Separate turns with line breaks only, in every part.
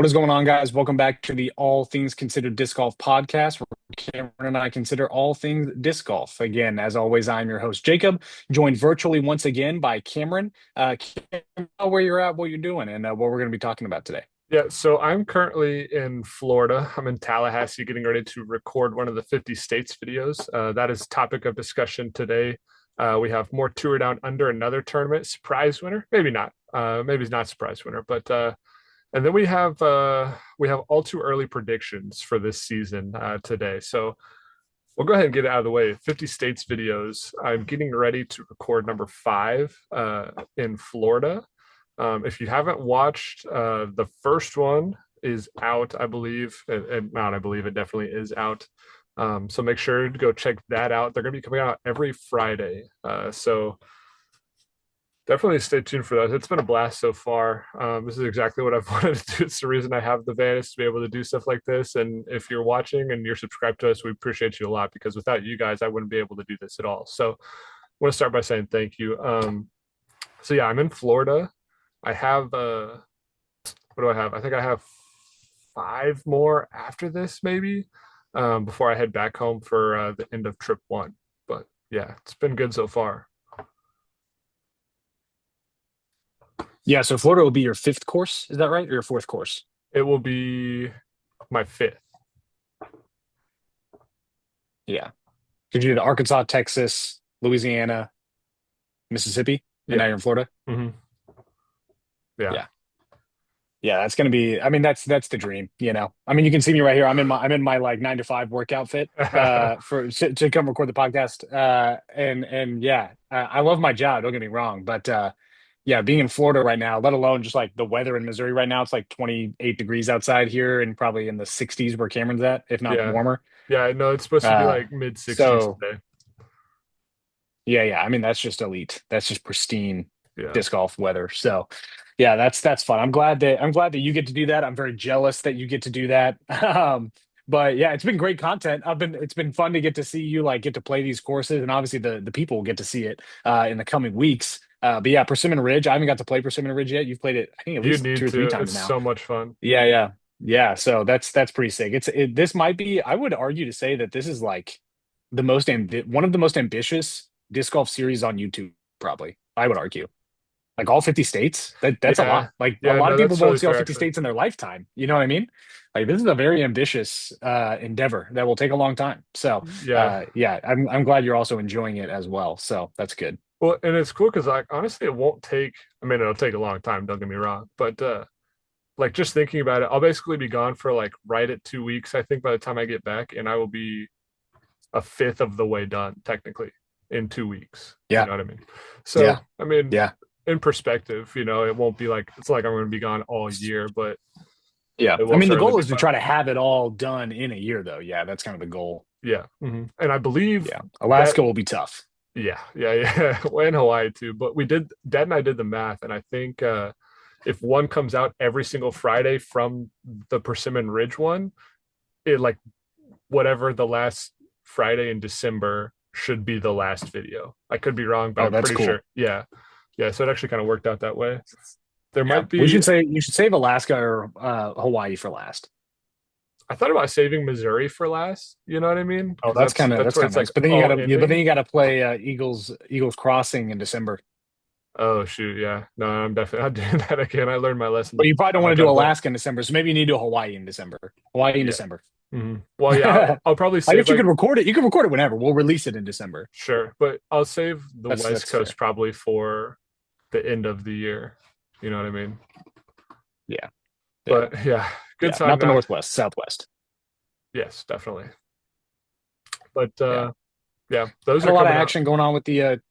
is going on, guys? Welcome back to the All Things Considered Disc Golf podcast, where Cameron and I consider all things disc golf. Again, as always, I'm your host, Jacob, joined virtually once again by Cameron. Cameron, where you're at, what you're doing, and what we're going to be talking about today.
Yeah, so I'm currently in Florida. I'm in Tallahassee getting ready to record one of the 50 states videos. That is topic of discussion today. We have more Tour Down Under, another tournament surprise winner. Maybe not. Maybe it's not surprise winner, but and then we have all too early predictions for this season today. So we'll go ahead and get it out of the way. 50 states videos. I'm getting ready to record number 5 in Florida. If you haven't watched, the first one is out, I believe, and not I believe, it definitely is out. So make sure to go check that out. They're going to be coming out every Friday. So definitely stay tuned for those. It's been a blast so far. This is exactly what I've wanted to do. It's the reason I have the van, is to be able to do stuff like this. And if you're watching and you're subscribed to us, we appreciate you a lot, because without you guys, I wouldn't be able to do this at all. So I want to start by saying thank you. So yeah, I'm in Florida. I have what do I have? I think I have 5 more after this, maybe, before I head back home for the end of trip 1. But yeah, it's been good so far.
Yeah, so Florida will be your fifth course. Is that right? Or your fourth course?
It will be my 5th.
Yeah. Did you do the Arkansas, Texas, Louisiana, Mississippi, and now
Yeah.
you're in Florida?
Hmm. Yeah.
Yeah. Yeah, that's gonna be. I mean, that's the dream, you know. I mean, you can see me right here. I'm in my like 9 to 5 workout fit for to come record the podcast. And yeah, I love my job. Don't get me wrong, but yeah, being in Florida right now, let alone just like the weather in Missouri right now, it's like 28 degrees outside here and probably in the 60s where Cameron's at, if not
Yeah.
warmer.
Yeah, I know it's supposed to be
Uh,
like mid 60s
so
today.
yeah, yeah. I mean, that's just elite. That's just pristine
Yeah.
disc golf weather. So, yeah, that's fun. I'm glad that you get to do that. I'm very jealous that you get to do that. But yeah, it's been great content. It's been fun to get to see you like get to play these courses, and obviously the people will get to see it in the coming weeks. But yeah, Persimmon Ridge. I haven't got to play Persimmon Ridge yet. You've played it, I think, at
You
least
need
two or three
to.
times
It's
now.
so much fun.
Yeah, yeah, yeah. So that's pretty sick. This might be. I would argue to say that this is like one of the most ambitious disc golf series on YouTube, probably. I would argue. Like all 50 states, that's a
Yeah.
lot. Like a
Yeah,
lot of
no,
people
that's
won't
really
see all
fair
50
actually.
states in their lifetime. You know what I mean? Like this is a very ambitious endeavor that will take a long time. So
Yeah.
yeah, I'm glad you're also enjoying it as well. So that's good.
Well, and it's cool because like honestly, it won't take. I mean, it'll take a long time. Don't get me wrong, but like just thinking about it, I'll basically be gone for like right at 2 weeks. I think by the time I get back, and I will be a fifth of the way done technically in 2 weeks. You
Yeah,
know what I mean? So
yeah,
I mean,
yeah,
in perspective, it won't be like it's like I'm going to be gone all year, but
yeah.
it
I
will
mean, the
certainly
goal
be
is to
fun.
try to have it all done in a year, though. Yeah, that's kind of the goal.
Yeah. And I believe
Yeah,
that.
Alaska will be tough.
Yeah, yeah, yeah. Well, in Hawaii too. But we did Dad and I did the math, and I think if one comes out every single Friday from the Persimmon Ridge one, it like whatever the last Friday in December should be the last video. I could be wrong, but
Oh,
I'm
that's
pretty
cool.
sure. Yeah. Yeah. So it actually kind of worked out that way. There
Yeah,
might be,
you should save Alaska or Hawaii for last.
I thought about saving Missouri for last. You know what I mean?
Oh,
Because that's
that's
that's where
kind
it's
of nice.
like
But then
all ending.
you got to play Eagles Crossing in December.
Oh shoot, yeah. No, I'm definitely not doing that again. I learned my lesson
But you probably
how
don't want
much
to do
I play.
Alaska in December, so maybe you need to do Hawaii in December. Hawaii in
Yeah.
December.
Well, yeah, I'll probably
I
save
guess you
like
could record it. You can record it whenever. We'll release it in December.
sure, but I'll save the West
That's
Coast
fair.
probably for the end of the year. You know what I mean?
Yeah, yeah,
But yeah, good
yeah.
time
Not the
now.
Northwest, Southwest.
Yes, definitely. But
Yeah,
yeah, those
had a
are
lot of
coming out.
action going on with the.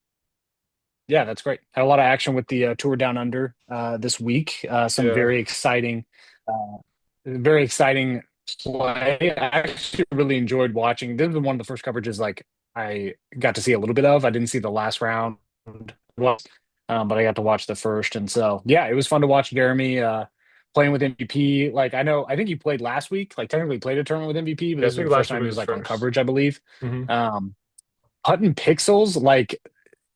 Yeah, that's great. Had a lot of action with the Tour Down Under this week. Some
Yeah.
very exciting play. I actually really enjoyed watching. This was one of the first coverages like I got to see a little bit of. I didn't see the last round, well, but I got to watch the first, and so yeah, it was fun to watch Jeremy playing with MVP. Like I think he played last week. Like technically played a tournament with MVP, but
Yeah, I
this was
think
the first
last week
time he
was
was
his
like on
first.
coverage, I believe.
Hmm.
Um, Putting pixels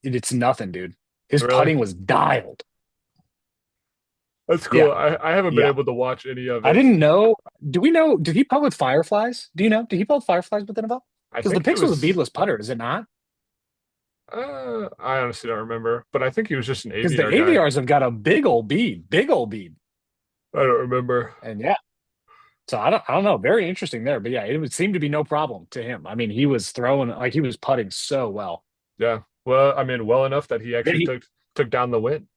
it's nothing, dude. His
Really?
putting was dialed.
That's
Yeah,
cool. I haven't been
yeah.
able to watch any of
I
it.
didn't know. Do we know? Did he putt with Fireflies? Do you know? Did he putt with Fireflies with NFL?
I
Because the
think he
Pixel's a
was.
beadless putter, is it not?
I honestly don't remember, but I think he was just an
Because the
AVR guy.
AVRs have got a big old bead,
I don't remember.
and yeah. So I don't know. Very interesting there, but yeah, it would seem to be no problem to him. I mean, he was throwing like he was putting so well.
Yeah. Well, I mean, well enough that he
Then
actually
he,
took down the win.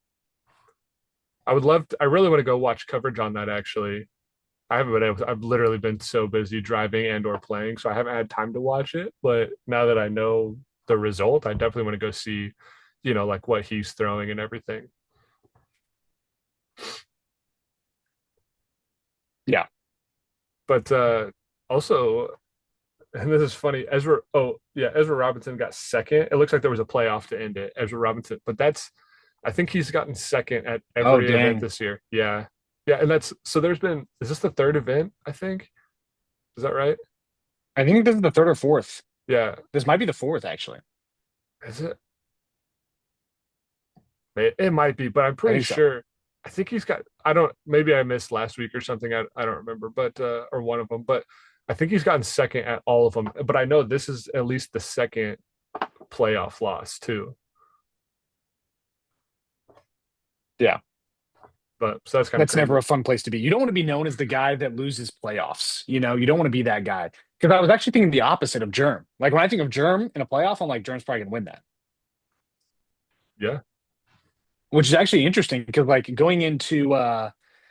I would love to, I really want to go watch coverage on that actually. I haven't been able to, I've literally been so busy driving and or playing, so I haven't had time to watch it. But now that I know the result, I definitely want to go see, like what he's throwing and everything.
yeah.
But also, and this is funny, Ezra Robinson got second. It looks like there was a playoff to end it, Ezra Robinson, but I think he's gotten second at
Oh
every event
dang.
this year. Yeah. Yeah, and that's so there's been is this the third event, I think? Is that right?
I think this is the third or fourth.
Yeah.
This might be the fourth, actually.
Is it? It might be, but I'm
I
pretty
think so.
sure. I think he's got. I don't. Maybe I missed last week or something. I don't remember, but or one of them. But I think he's gotten second at all of them. But I know this is at least the second playoff loss too.
Yeah.
But so that's kind of
That's never
crazy.
a fun place to be. You don't want to be known as the guy that loses playoffs. You don't want to be that guy. Because I was actually thinking the opposite of Germ. Like when I think of Germ in a playoff, I'm like, Germ's probably gonna win that.
Yeah.
Which is actually interesting because like going into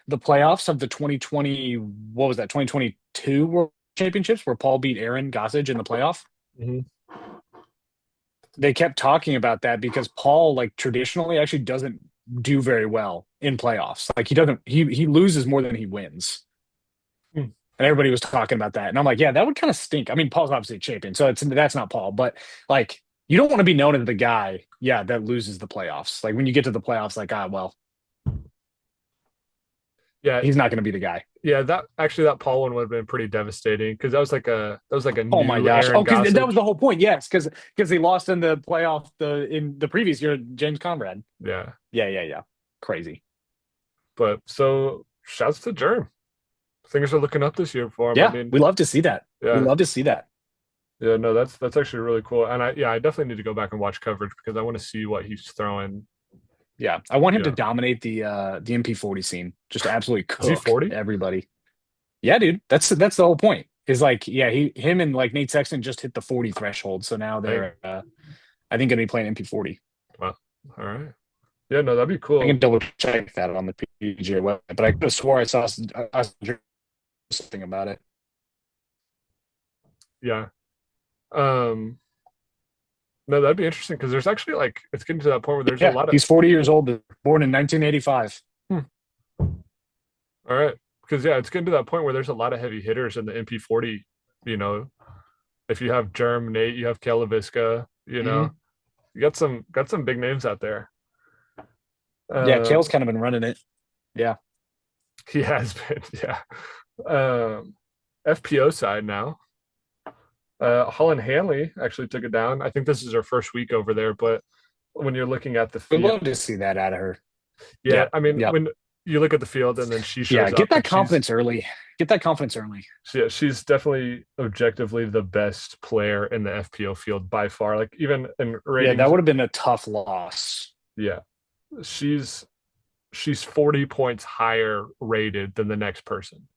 the playoffs of the 2020, what was that, 2022 World Championships where Paul beat Aaron Gossage in the playoff.
Hmm.
They kept talking about that because Paul like traditionally actually doesn't do very well in playoffs. Like he loses more than he wins. And everybody was talking about that. And I'm like, yeah, that would kind of stink. I mean, Paul's obviously a champion, so that's not Paul, but like you don't want to be known as the guy, yeah, that loses the playoffs. Like when you get to the playoffs, like, well,
Yeah.
he's not going to be the guy.
Yeah. That Paul one would have been pretty devastating because that was like a
Oh my
new
gosh.
Aaron
Oh, because that
Gossage.
was the whole point. Yes, because they lost in the playoff in the previous year, James Conrad.
Yeah.
Yeah. Crazy.
But so shouts to Jerm. Things are looking up this year for him. I
Yeah,
mean,
we love to see that. We
yeah.
love to see that.
Yeah, no, that's actually really cool. And I definitely need to go back and watch coverage because I want to see what he's throwing.
Yeah, I want him to
Yeah.
dominate the MP40 scene, just absolutely
Is he
cook
40?
everybody. Yeah, dude, that's the whole point. Is like, yeah, him and like Nate Sexton just hit the 40 threshhold, so now
Dang.
they're I think gonna be playing MP40.
Well, all right. Yeah, no, that'd be
I can
cool.
double check that on the PGA website, but I could have swore I saw something about it.
Yeah. Um, no, that'd be interesting because there's actually like it's getting to that point where there's a
Yeah,
lot of
he's 40 years old, born in 1985.
hmm, all right. Because yeah, it's getting to that point where there's a lot of heavy hitters in the MP40, you know. If you have Germ, Nate, you have Kalaviska,
Hmm.
you got some big names out there.
Yeah,
Uh,
Kale's kind of been running it. Yeah.
he has been, yeah. Um, FPO side now. Holland Hanley actually took it down. I think this is her first week over there, but when you're looking at the
We'd
field,
love to see that out of her.
yeah,
Yeah.
I mean,
Yeah.
when you look at the field and then she
Yeah.
shows
Get
up
that
and
confidence early. Get that confidence early.
she's definitely objectively the best player in the FPO field by far. Like even in
Yeah, that
ratings,
would have been a tough loss.
yeah, she's she's 40 points higher rated than the next person.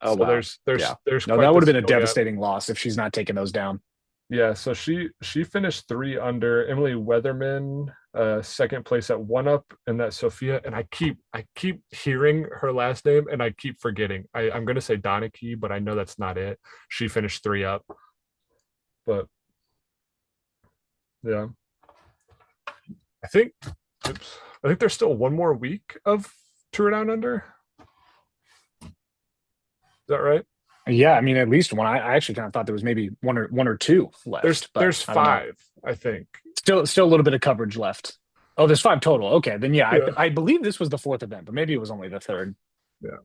Oh
So
wow. Yeah.
there's
No,
quite
that
the
would have been a
skill gap.
devastating loss if she's not taking those down.
Yeah, so she finished three under. Emily Weatherman, second place at one up, and that Sophia. And I keep hearing her last name, and I keep forgetting. I'm gonna say Donachie, but I know that's not it. She finished three up, but yeah, I think oops, I think there's still one more week of Tour Down Under. Is that right?
Yeah, I mean, at least one. I actually kind of thought there was maybe one or two left, but
There's
I don't know.
five, I think.
Still a little bit of coverage left. Oh, there's five total. Okay, then yeah,
Yeah,
I believe this was the fourth event, but maybe it was only the third.
yeah.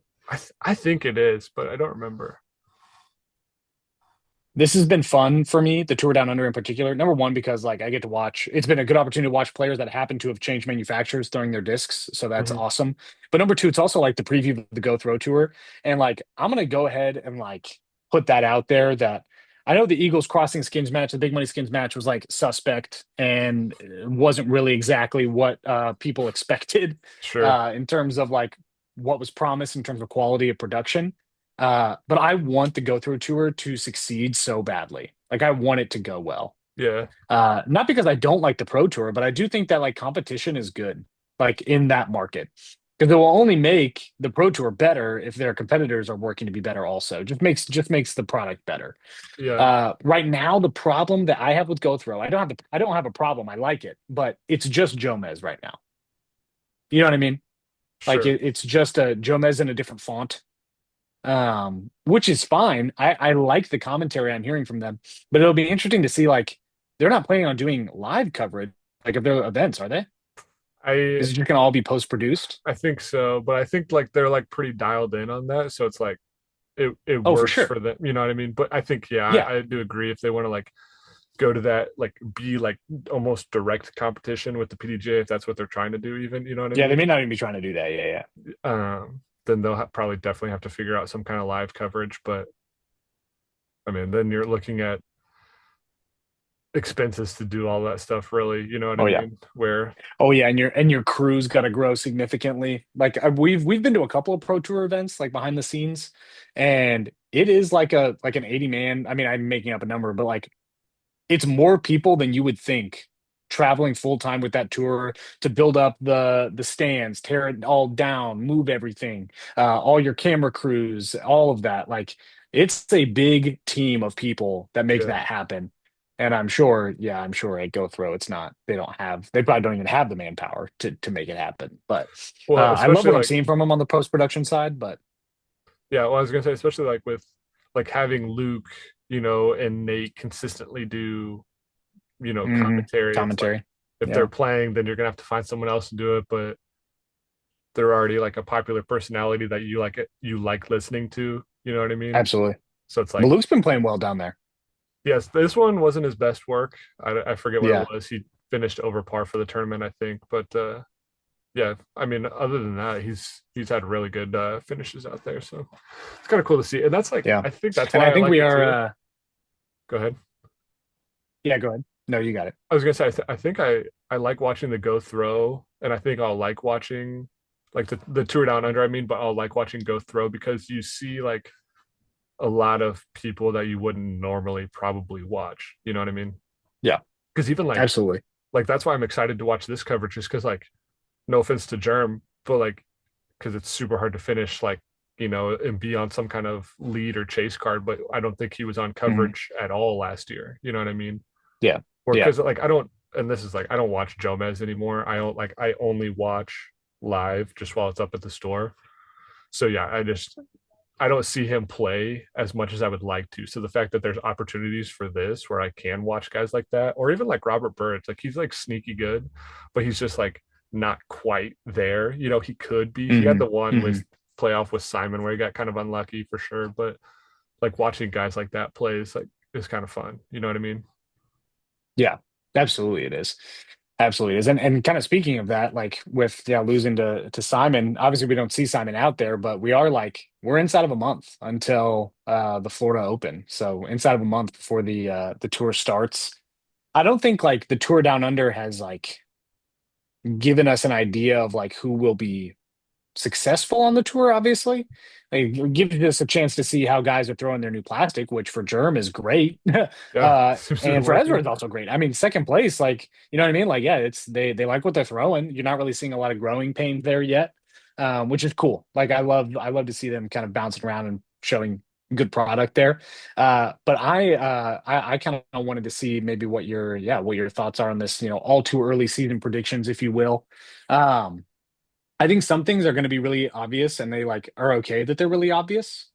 I think it is, but I don't remember.
This has been fun for me, the Tour Down Under in particular. Number one, because like I get to watch, it's been a good opportunity to watch players that happen to have changed manufacturers throwing their discs. So that's
Hmm.
awesome. But number two, it's also like the preview of the Go Throw Tour. And like I'm gonna go ahead and like put that out there that I know the Eagles crossing skins match, the big money skins match was like suspect and wasn't really exactly what people expected
Sure.
in terms of like what was promised in terms of quality of production. But I want the go through tour to succeed so badly. Like I want it to go well.
Yeah.
Not because I don't like the pro tour, but I do think that like competition is good, like in that market. Because it will only make the pro tour better if their competitors are working to be better also. Just makes the product better.
Yeah.
Right now, the problem that I have with Go Throw, I don't have a problem. I like it, but it's just Jomez right now. You know what I mean? Like
Sure.
it's just a Jomez in a different font, which is fine. I like the commentary I'm hearing from them, but it'll be interesting to see like they're not planning on doing live coverage like of their events, are they?
I
Is it just gonna all be post produced?
I think so, but I think like they're like pretty dialed in on that, so it's like it
Oh, for
works
sure.
for them. You know what I mean? But I think yeah,
Yeah,
I do agree if they want to like go to that like be like almost direct competition with the PDJ if that's what they're trying to do. Even you know what I
yeah. They
mean?
may not even be trying to do that. Yeah, yeah.
Then they'll probably definitely have to figure out some kind of live coverage. But I mean, then you're looking at expenses to do all that stuff. Really, you know what I
Oh yeah.
mean? Where
Oh yeah. And your crew's got to grow significantly. Like we've been to a couple of pro tour events like behind the scenes, and it is like an 80 man. I mean, I'm making up a number, but like it's more people than you would think traveling full time with that tour to build up the stands, tear it all down, move everything, all your camera crews, all of that. Like it's a big team of people that make
yeah.
that happen. And I'm sure, yeah, I'm sure at Go Throw, it's not, they probably don't even have the manpower to make it happen. But
Well,
I love
especially
what I'm
like
seeing from them on the post production side. But
yeah, well, I was gonna say, especially like with like having Luke, you know, and Nate consistently do, you know,
mhm,
commentary. It's like
commentary,
if they're
yeah,
playing, then you're gonna have to find someone else to do it. But they're already like a popular personality that you like listening to. You know what I mean?
absolutely.
So it's
But
like,
Luke's been playing well down there.
yes, this one wasn't his best work. I forget what it
Yeah.
was. He finished over par for the tournament, I think. But yeah, I mean, other than that, he's had really good finishes out there. So it's kind of cool to see. And that's like,
Yeah.
I think that's
And
why
I
I
think
like
we
it
are
too. Go ahead.
yeah, go ahead. No, you got it.
I was gonna say I think I like watching the go throw, and I think I'll like watching like the tour down under. I mean, but I'll like watching go throw because you see like a lot of people that you wouldn't normally probably watch. You know what I mean?
Yeah,
Because even
absolutely.
like that's why I'm excited to watch this coverage, just because like no offense to Jerm, but like because it's super hard to finish like you know and be on some kind of lead or chase card. But I don't think he was on
Hmm.
coverage at all last year. You know what I mean?
Yeah.
Or
Yeah.
because like I don't, and this is like I don't watch Jomez anymore. I don't like I only watch live just while it's up at the store. So yeah, I don't see him play as much as I would like to. So the fact that there's opportunities for this where I can watch guys like that, or even like Robert Bird, like he's like sneaky good, but he's just like not quite there. You know, he could be. He had
Hmm.
the one with
Hmm.
playoff with Simon where he got kind of unlucky for sure, but like watching guys like that play is kind of fun. You know what I mean?
Yeah. Absolutely it is. Absolutely it is. And kind of speaking of that, like with yeah, losing to Simon, obviously we don't see Simon out there, but we're inside of a month until the Florida Open. So inside of a month before the tour starts. I don't think like the tour down under has like given us an idea of like who will be successful on the tour, obviously. Like gives us a chance to see how guys are throwing their new plastic, which for Germ is great.
Yeah, seems to be
And for Ezra
working.
it's also great. I mean, second place, like, you know what I mean? Like, yeah, it's they like what they're throwing. You're not really seeing a lot of growing pains there yet, which is cool. Like I love to see them kind of bouncing around and showing good product there. But I kind of wanted to see maybe what your thoughts are on this, all too early season predictions, if you will. Um, I think some things are going to be really obvious and they like are okay that they're really obvious.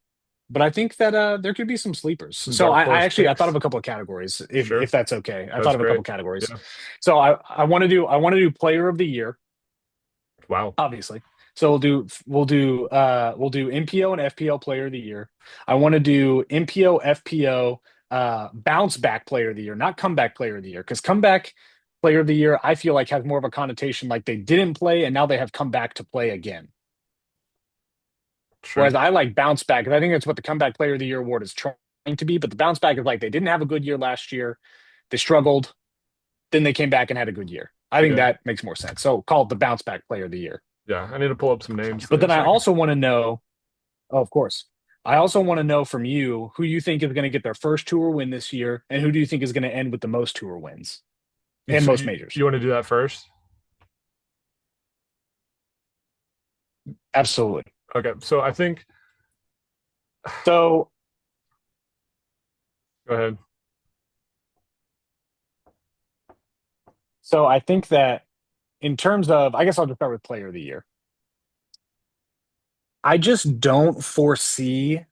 But I think that there could be some sleepers.
Some
So
dark
I
horse
actually I thought of
picks.
a couple of categories if
Sure,
that's okay. I thought
that's
of a couple
great.
of categories.
Yeah.
So I want to do player of the year,
Wow.
obviously. So we'll do MPO and FPO player of the year. I want to do MPO FPO bounce back player of the year, not comeback player of the year. Because comeback player of the year, I feel like has more of a connotation like they didn't play and now they have come back to play again.
Sure.
Whereas I like bounce back, and I think that's what the comeback player of the year award is trying to be. But the bounce back is like they didn't have a good year last year, they struggled, then they came back and had a good year. I think
Yeah.
that makes more sense. So call it the bounce back player of the year.
Yeah. I need to pull up some names
But
then
then I
so I can.
also want to know, oh, of course, I also want to know from you who you think is going to get their first tour win this year, and who do you think is going to end with the most tour wins and
So
most
you,
majors.
you want to do that first?
Absolutely.
Okay. So I think,
So,
go ahead.
so I think that in terms of, I guess I'll just start with player of the year. I just don't foresee,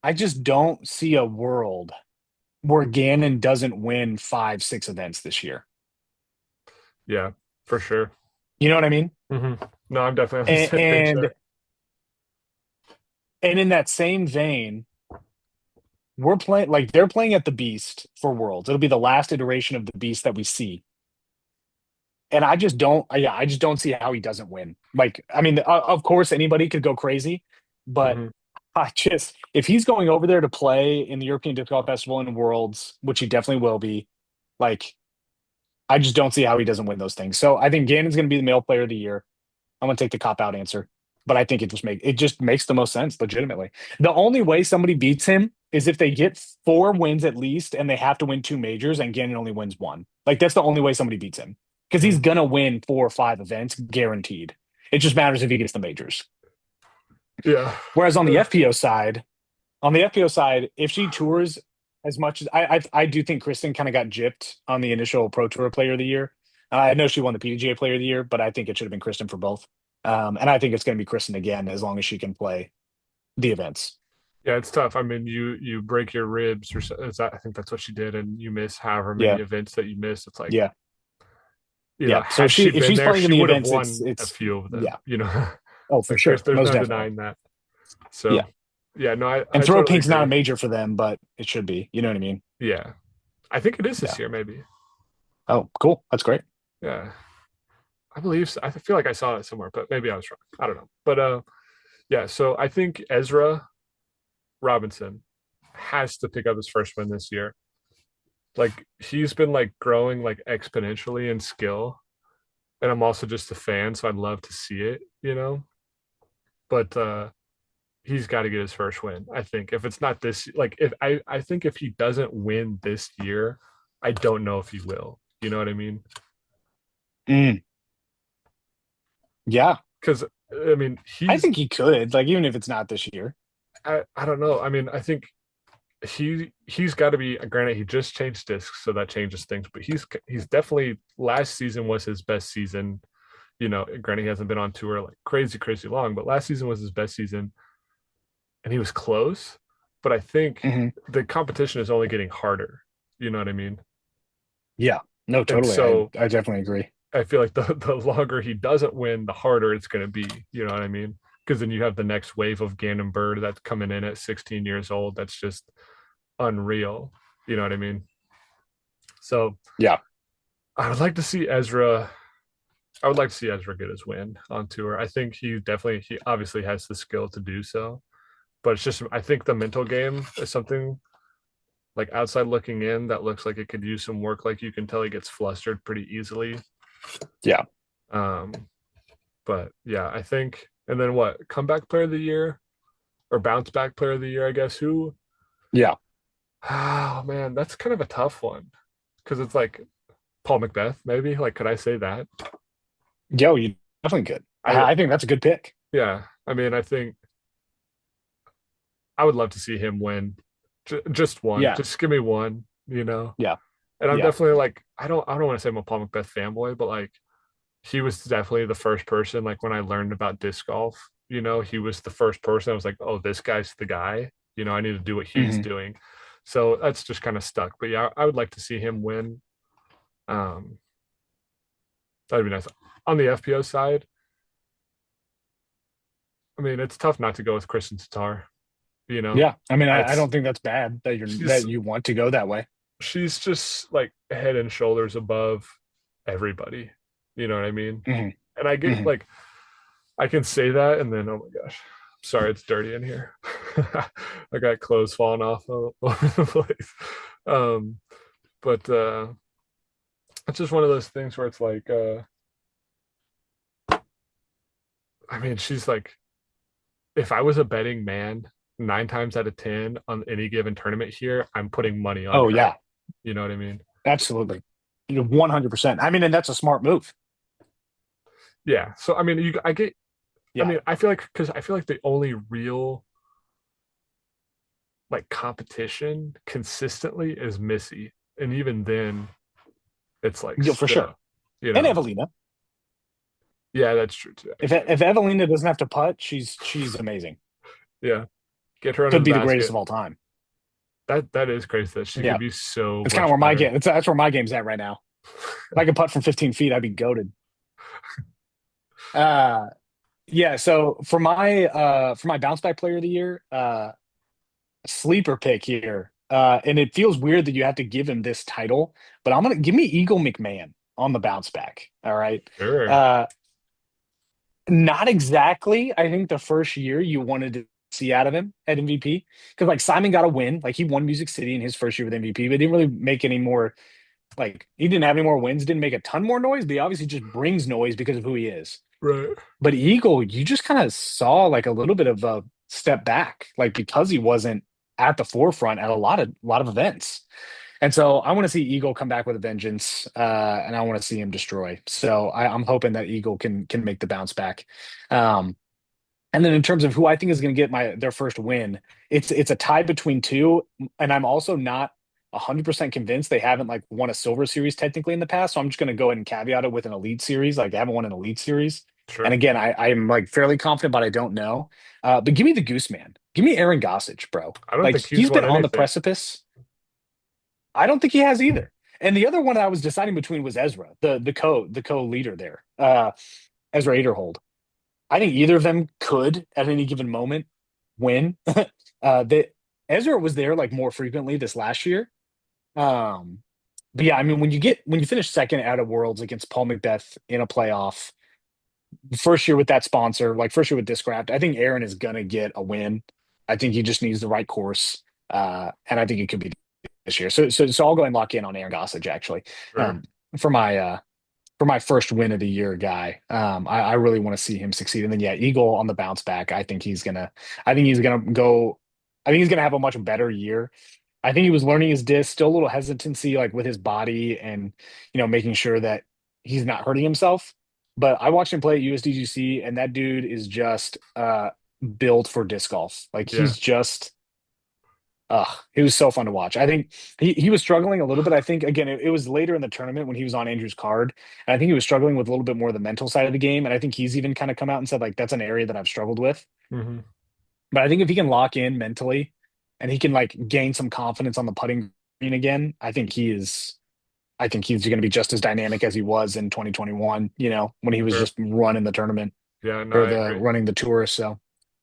I just don't see a world where Gannon doesn't win five, six events this year.
Yeah, for sure.
You know what I mean?
No, I'm definitely on the
And,
same page
and
there.
and in that same vein, we're playing like they're playing at the Beast for Worlds. It'll be the last iteration of the Beast that we see. And I just don't, yeah, I just don't see how he doesn't win. Like, I mean, of course, anybody could go crazy, but
hmm
I just, if he's going over there to play in the European Disc Golf Festival and Worlds, which he definitely will be, like, I just don't see how he doesn't win those things. So I think Gannon's going to be the male player of the year. I'm going to take the cop out answer, but I think it just makes the most sense, legitimately. The only way somebody beats him is if they get four wins at least, and they have to win two majors, and Gannon only wins one. Like that's the only way somebody beats him because he's gonna win four or five events guaranteed. It just matters if he gets the majors.
Yeah.
Whereas on the FPO side, if she tours as much as I do think Kristen kind of got gypped on the initial Pro Tour Player of the Year. I know she won the PDGA Player of the Year, but I think it should have been Kristen for both. And I think it's going to be Kristen again as long as she can play the events.
Yeah, it's tough. I mean, you break your ribs, or I think that's what she did, and you miss however many
Yeah,
events that you missed. It's like,
yeah, yeah. So
had
she
she
if
been
she's
there,
playing in
she
the
would have
events,
won a
it's
few of them.
yeah. Oh, for
Like
sure,
there's
most
no
definitely.
denying that.
Yeah,
So, yeah, no,
and
I
throw
totally
pink's not a
agree.
major for them, but it should be. You know what I mean?
Yeah, I think it is this
Yeah.
year, maybe.
Oh, cool. That's great.
Yeah, I believe so. I feel like I saw it somewhere, but maybe I was wrong. I don't know. But yeah. So I think Ezra Robinson has to pick up his first win this year. Like he's been like growing like exponentially in skill, and I'm also just a fan, so I'd love to see it. But he's got to get his first win. I think if it's not this, like if I think if he doesn't win this year, I don't know if he will. You know what I mean?
Mm, yeah,
Because I mean,
I think he could. Like even if it's not this year.
I don't know. I mean, I think he's got to be. Granted, he just changed discs, so that changes things. But he's definitely, last season was his best season. Granted, he hasn't been on tour like crazy long, but last season was his best season, and he was close. But I think
Hmm.
the competition is only getting harder. You know what I mean?
Yeah. No,
And
totally.
so
I definitely agree.
I feel like the longer he doesn't win, the harder it's going to be. You know what I mean? Because then you have the next wave of Gannon Bird that's coming in at 16 years old. That's just unreal. You know what I mean? So
Yeah.
I would like to see Ezra. I would like to see Ezra get his win on tour. I think he obviously has the skill to do so, but it's just I think the mental game is something like outside looking in that looks like it could use some work. Like you can tell he gets flustered pretty easily.
Yeah.
Um, but yeah, I think. And then what? Comeback player of the year or bounce back player of the year? I guess who?
Yeah.
Oh man, that's kind of a tough one because it's like Paul Macbeth. Maybe like could I say that?
Yo, you definitely could.
I
I think that's a good pick.
Yeah. I mean, I think I would love to see him win. Just one.
Yeah.
Just give me one.
Yeah.
And I'm
Yeah.
definitely like I don't want to say I'm a Paul Macbeth fanboy, but like he was definitely the first person like when I learned about disc golf, he was the first person I was like, "Oh, this guy's the guy. I need to do what he's
Hmm.
doing." So that's just kind of stuck. But yeah, I would like to see him win. Um that'd be nice. On the FPO side, I mean, it's tough not to go with Kristen Tatar. you know.
Yeah. I mean, I
It's
don't think that's bad that
she's
that you want to go that way.
she's just like head and shoulders above everybody. You know what I mean?
Hmm.
And I get
Hmm.
like I can say that, and then oh my gosh, sorry, it's dirty in here. I got clothes falling off all over the place. Um, but it's just one of those things where it's like, I mean, she's like, if I was a betting man, 9 times out of 10 on any given tournament here, I'm putting money on
Oh
her.
yeah,
You know what I mean?
absolutely. 100%. I mean, and that's a smart move.
Yeah. So I mean, I get. I
Yeah.
mean, I feel like because I feel like the only real like competition consistently is Missy, and even then, it's like
Yeah, for sure.
still, you
And
know.
Evelina.
Yeah, that's true too.
If
Actually,
Evelina doesn't have to putt, she's amazing.
yeah, get her under
Could
the
be the greatest
basket.
of all time.
That is crazy. That she could
Yeah.
be so
It's kind of
much
where my
better.
game. That's where my game's at right now. If I could putt from 15 feet, I'd be goaded. Uh, yeah. So for my bounce back player of the year, sleeper pick here. And it feels weird that you have to give him this title, but I'm gonna give me Eagle McMahon on the bounce back. All right.
Sure.
Uh, Not exactly. I think the first year you wanted to see out of him at MVP because like Simon got a win, like he won Music City in his first year with MVP, but didn't really make any more. Like he didn't have any more wins, didn't make a ton more noise, but he obviously just brings noise because of who he is.
Right.
But Eagle, you just kind of saw like a little bit of a step back, like because he wasn't at the forefront at a lot of events. And so I want to see Eagle come back with a vengeance, and I want to see him destroy. So I'm hoping that Eagle can make the bounce back. Um, and then in terms of who I think is going to get their first win, it's a tie between two, and I'm also not 100% convinced they haven't like won a silver series technically in the past. So I'm just going to go ahead and caveat it with an elite series, like they haven't won an elite series. And
Sure.
again, I'm like fairly confident, but I don't know. But give me the Goose Man. Give me Aaron Gossage, bro.
I don't
Like
think he's
he's been
won
on the
anything.
precipice. I don't think he has either. And the other one I was deciding between was Ezra, the co leader there, Ezra Aderhold. I think either of them could at any given moment win. The Ezra was there like more frequently this last year. Um, but yeah, I mean when you finish second out of Worlds against Paul Macbeth in a playoff, first year with that sponsor, like first year with Discraft, I think Aaron is gonna get a win. I think he just needs the right course. And I think it could be this year. So I'll go and lock in on Aaron Gossage actually.
Sure.
Um, for my first win of the year guy. I really want to see him succeed. And then yeah, Eagle on the bounce back. I think he's gonna go, I think he's gonna have a much better year. I think he was learning his disc, still a little hesitancy like with his body and making sure that he's not hurting himself. But I watched him play at USDGC and that dude is just built for disc golf. Like
Yeah.
he's just he was so fun to watch. I think he was struggling a little bit. I think again, it was later in the tournament when he was on Andrew's card. And I think he was struggling with a little bit more of the mental side of the game. And I think he's even kind of come out and said, like, that's an area that I've struggled with.
Hmm.
But I think if he can lock in mentally and he can like gain some confidence on the putting green again, I think he's going to be just as dynamic as he was in 2021, when he was
Sure.
just running the tournament
Yeah. No,
or
I
the
agree.
running the tour. So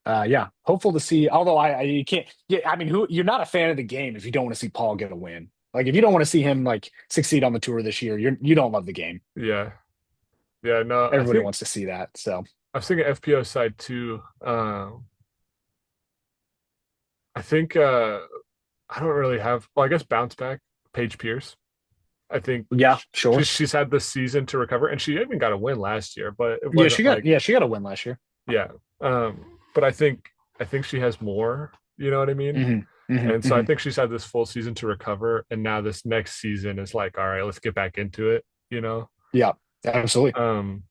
yeah, hopeful to see. Although I you can't. Yeah, I mean, who you're not a fan of the game if you don't want to see Paul get a win. Like if you don't want to see him like succeed on the tour this year, you don't love the game.
Yeah. Yeah. No, I
Everybody
think
wants to see that. So
I was thinking FPO side too. I think I don't really have. Well, I guess bounce back. Paige Pierce. I think
yeah, sure.
she's had this season to recover, and she even got a win last year, but it wasn't like
She got a win last year.
yeah. But I think she has more. You know what I mean?
Hmm. Hmm.
And so I
Hmm.
think she's had this full season to recover, and now this next season is like, all right, let's get back into it. You know?
Yeah, absolutely.
Um,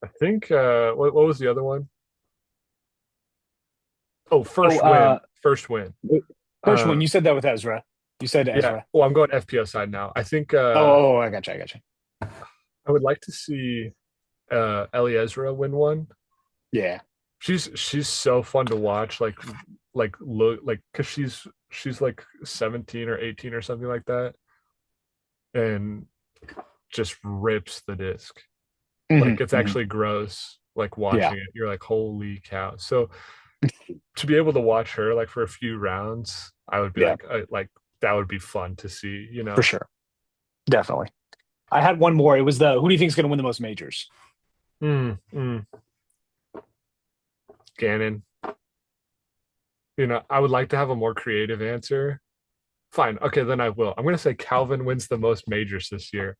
I think what was the other one? Oh,
Oh,
first win, first win.
first one
Uh,
you said that with Ezra. You said
yeah.
Ezra.
Well, I'm going FPO side now. I think
I got you. I got you.
I would like to see Ellie Ezra win one.
Yeah.
She's so fun to watch. Like look like because she's like 17 or 18 or something like that, and just rips the disc.
Hmm.
Like it's
Hmm.
actually gross. Like
Yeah.
watching it, you're like, holy cow. So to be able to watch her like for a few rounds, I would be
Yeah,
like that would be fun to see, you
for
know.
sure. Definitely. I had one more. It was the who do you think is going to win the most majors?
Mm. Gannon. You know, I would like to have a more creative answer. Fine. Okay, then I will. I'm gonna say Calvin wins the most majors this year.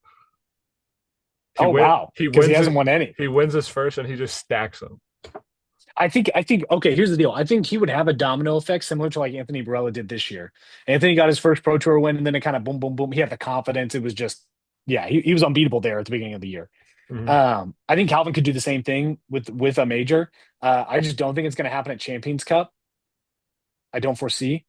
He
Oh
win
wow,
he
because he
wins
hasn't
it.
won any.
He wins his first and he just stacks them.
I think okay, here's the deal. I think he would have a domino effect similar to like Anthony Barella did this year. Anthony got his first pro tour win and then it kind of boom, boom, boom. He had the confidence. It was just yeah, he was unbeatable there at the beginning of the year.
Hmm.
I think Calvin could do the same thing with a major. I just don't think it's going to happen at Champions Cup. I don't foresee.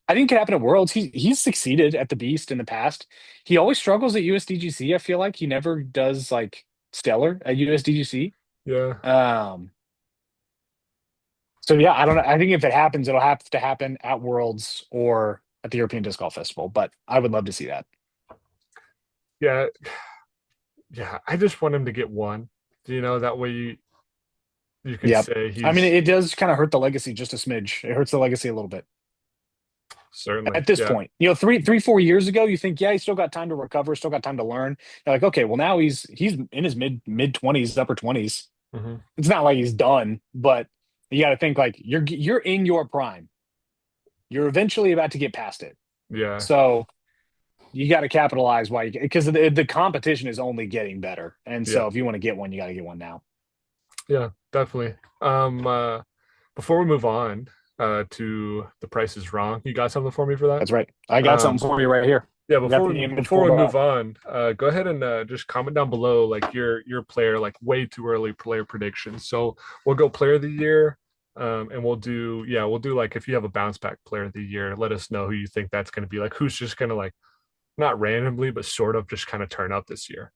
I think it could happen at Worlds. He's succeeded at the Beast in the past. He always struggles at USDGC. I feel like he never does like stellar at USDGC.
Yeah.
Um, so yeah, I don't know. I think if it happens, it'll have to happen at Worlds or at the European Disc Golf Festival. But I would love to see that.
Yeah. Yeah. I just want him to get one. You know, that way you can
Yep.
say
I mean,
he's
it does kind of hurt the legacy just a smidge. It hurts the legacy a little bit
certainly.
at this
Yeah.
point. You know, 4 years ago, you think, yeah, he's still got time to recover, still got time to learn. You're like, okay, well now he's in his mid 20s, upper 20s.
Hmm.
It's not like he's done, but you got to think like you're in your prime. You're eventually about to get past it.
Yeah.
So you got to capitalize while you because the competition is only getting better. And
Yeah.
so if you want to get one, you got to get one now.
Yeah. Definitely. Before we move on to the Price is Wrong, you got something for me for that?
That's right. I got something
Um,
for you right here.
yeah,
I got the image
before
pulled
we move
up.
on, go ahead and just comment down below like your player like way too early player predictions. So we'll go player of the year, and we'll do like if you have a bounce back player of the year, let us know who you think that's going to be. Like who's just going to like not randomly but sort of just kind of turn up this year.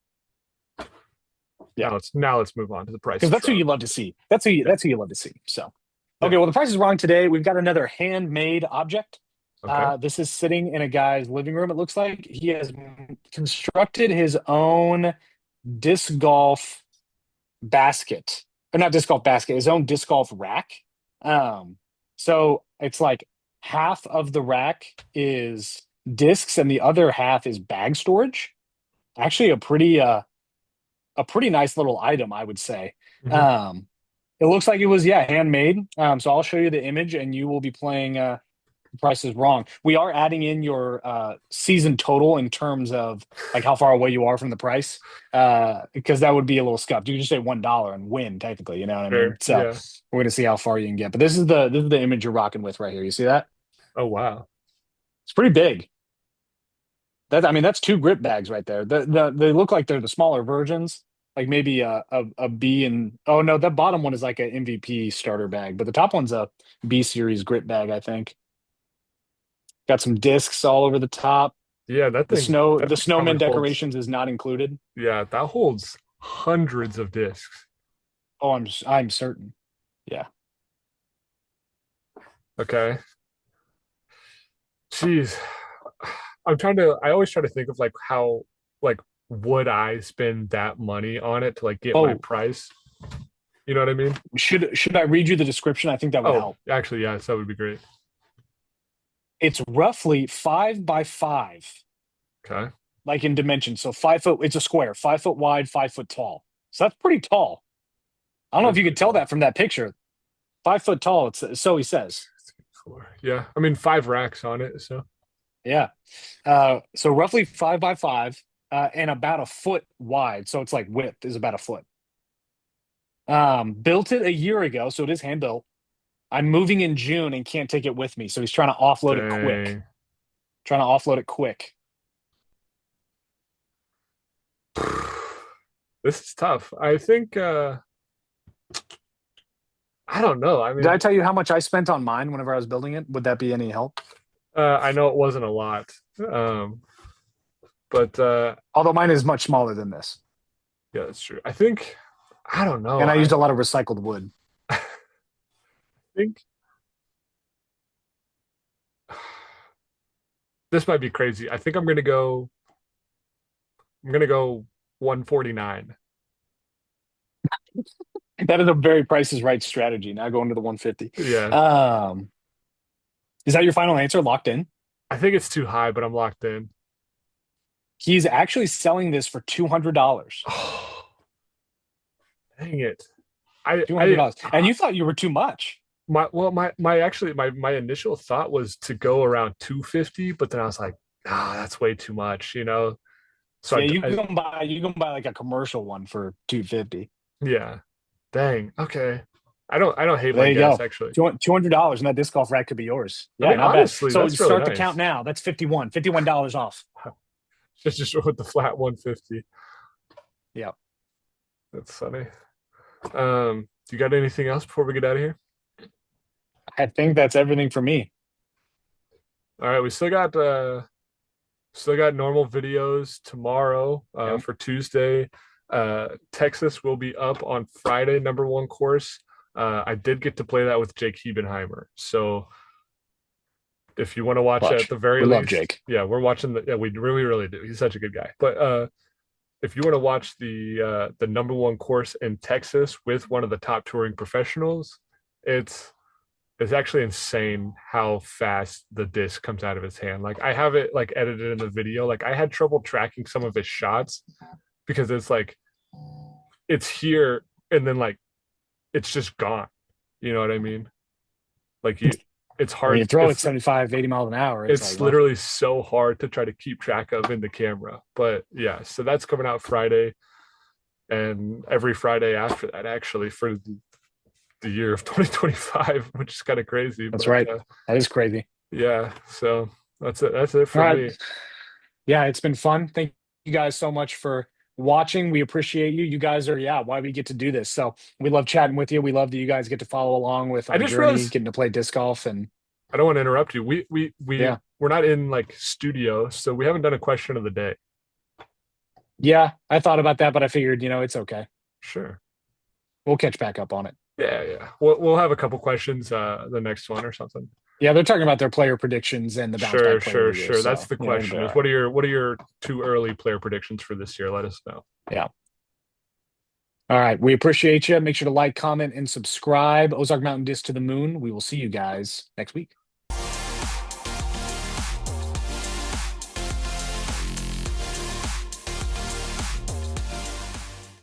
Yeah,
Now let's move on to the Price
because
is
that's who
Wrong.
you love to see. That's who
Yeah,
that's who you love to see. So
yeah.
okay, well the price is wrong today. We've got another handmade object.
Okay.
This is sitting in a guy's living room. It looks like he has constructed his own disc golf basket, or not disc golf basket, his own disc golf rack. Um, so it's like half of the rack is discs and the other half is bag storage. Actually, a pretty nice little item, I would say.
Hmm.
Um, it looks like it was yeah handmade. So I'll show you the image, and you will be playing. Price is wrong. We are adding in your season total in terms of like how far away you are from the price, because that would be a little scuffed. You can just say $1 and win technically. You know what I mean?
Fair.
So
Yeah.
we're gonna see how far you can get. But this is the image you're rocking with right here. You see that?
Oh wow.
It's pretty big. That I mean that's two grip bags right there. They look like they're the smaller versions, like maybe a B and oh no, that bottom one is like an MVP starter bag, but the top one's a B series grip bag, I think. Got some discs all over the top.
Yeah,
The
that thing probably
snowman
holds.
decorations is not included.
Yeah, that holds hundreds of discs.
Oh, I'm certain. Yeah.
Okay. Jeez. I always try to think of like how, like, would I spend that money on it to like get my
Oh,
price? You know what I mean?
should I read you the description? I think that would
Oh,
help.
actually, yes, that would be great.
It's roughly 5 by 5,
Okay.
like in dimensions. So 5 foot, it's a square, 5 foot wide, 5 foot tall. So that's pretty tall. I don't
That
know
is
if you could
pretty
tell
tall.
that from that picture. 5 foot tall. It's so he says.
Yeah. I mean, five racks on it. So,
Yeah. So roughly 5 by 5, and about a foot wide. So it's like width is about a foot. Built it a year ago, so it is hand built. I'm moving in June and can't take it with me, so he's trying to offload it quick.
dang.
Trying to offload it quick.
This is tough. I think, I don't know. I
Did I
mean,
tell you how much I spent on mine whenever I was building it? Would that be any help?
I know it wasn't a lot. Um, but
Although mine is much smaller than this,
yeah, that's true. I don't know.
and I used a lot of recycled wood.
Think this might be crazy. I think I'm gonna go 149.
That is a very Price is Right strategy. Now going to the 150.
Yeah,
Um, is that your final answer? Locked in?
I think it's too high, but I'm locked in.
He's actually selling this for $200.
Oh, dang it. I
Two hundred
I
dollars, and you thought you were too much.
my actually my initial thought was to go around 250, but then I was like, that's way too much, you know. So
Yeah,
I
you can buy like a commercial one for 250.
yeah, dang. Okay, I don't hate my
There you
guess
go.
actually.
$200, and that disc golf rack could be yours.
I
Yeah,
mean,
not bad.
honestly,
So
that's really
start the count
nice.
now. That's $51 off.
Just with the flat 150.
Yeah.
That's funny. You got anything else before we get out of here?
I think that's everything for me.
All right, we still got normal videos tomorrow
Yeah.
for Tuesday. Texas will be up on Friday, number one course. I did get to play that with Jake Hebenheimer. So if you want to watch it at
Clutch.
the very
We love
least,
Jake.
yeah, we're watching yeah, we really, really do. He's such a good guy. But if you want to watch the number one course in Texas with one of the top touring professionals, it's it's actually insane how fast the disc comes out of his hand. Like I have it like edited in the video. Like I had trouble tracking some of his shots because it's like it's here and then like it's just gone. You know what I mean? Like you it's
When you
hard
throw it 75, 80 miles an hour, it's like,
it's
well,
literally so hard to try to keep track of in the camera. But yeah, so that's coming out Friday and every Friday after that actually for the year of 2025, which is kind of crazy.
that's
But
right. That is crazy.
yeah, so that's it. That's it
All
for
right.
me.
Yeah, it's been fun. Thank you guys so much for watching. We appreciate you. You guys are, yeah, why we get to do this. So we love chatting with you. We love that you guys get to follow along with
I
our
just
journey,
realized
getting to play disc golf. And
I don't want to interrupt you.
yeah,
We're not in like studio, so we haven't done a question of the day.
yeah, I thought about that, but I figured, it's okay.
Sure.
We'll catch back up on it.
Yeah, yeah. We'll have a couple questions the next one or something.
Yeah, they're talking about their player predictions and the bounce
Sure,
back player of
sure,
the year.
sure. That's
So,
the
it'll be
question
all
is
right.
what are your two early player predictions for this year? Let us know.
Yeah. All right. We appreciate you. Make sure to like, comment, and subscribe. Ozark Mountain Disc to the Moon. We will see you guys next week.